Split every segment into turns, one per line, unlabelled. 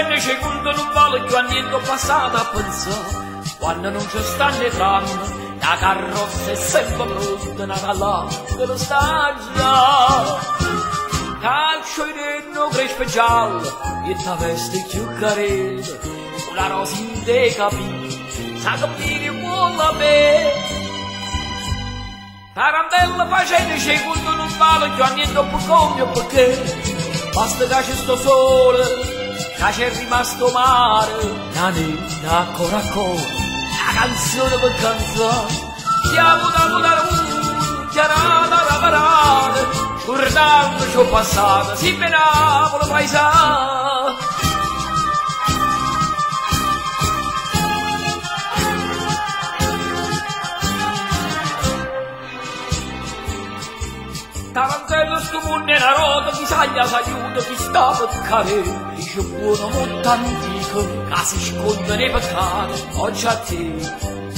facendo secondo non vale più a niente passato a pensare. Quando non c'è sta né tram, la carrozza è sempre pronta, una calata lo sta già. Calcio in renno crespe giallo, e ta veste più carina, con la rosa in dei capelli, sa capire vuole me. Tarantella facendo secondo non vale più a niente più conio perché basta che c'è sto sole, che c'è rimasto mare, la netta ancora ancora, la canzone per canzone, siamo da chiarata da parare, scordando ciò passato, si menava la paesana. Tarantella sto mondo è una rota, chi saglia s'aiuta, chi sta per cadere. Dice buono molto antico, che si sconda nei peccati. Oggi a te,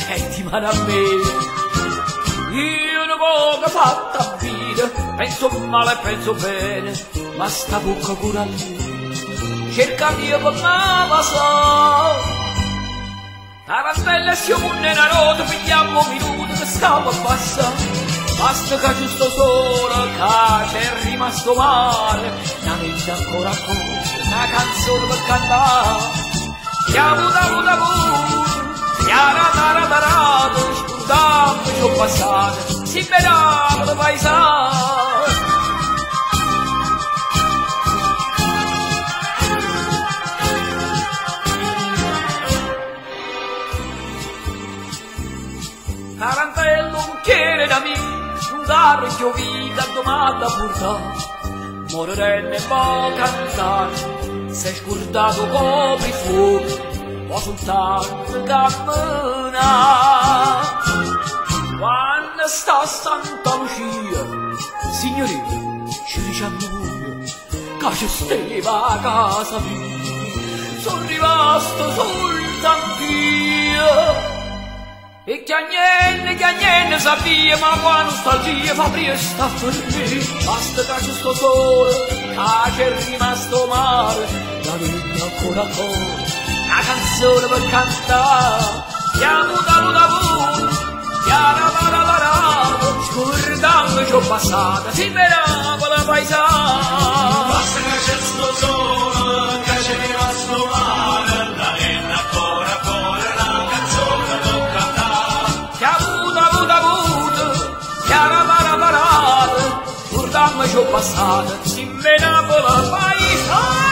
e ti mano a me. Io non poco fatta vita, penso male e penso bene, ma sta bocca pure a me. Cerca Dio con me la so. Tarantella sto mondo è una rota, pigliamo un minuto che stavo a passare. Basta che c'è sto sole, che c'è rimasto mare, una mente ancora ancora, una canzone per cantare. Siamo da chiara tarata, scordando ciò passato, si vedava da paesano. Tarantello un chiede da me, dare chiovita domanda portare, morerne può cantare, sei scordato copri fuoco, può soltanto camminare. Quando sta Santa Lucia, signorina, ci diciamo pure, che ci stava a casa mia, sono rimasto soltanto io. E che niente sapia, ma qua nostalgia fa presta per me. Basta che c'è sto sole, che c'è rimasto mare, la vita ancora ancora, la canzone per cantare. Siamo da chiara scordando ciò passato, si vedeva la paesana.
Basta che c'è sto sole, che c'è rimasto mare, la vita ancora ancora, la canzone per cantare.
Scordando ciò passato, si menava la paesana.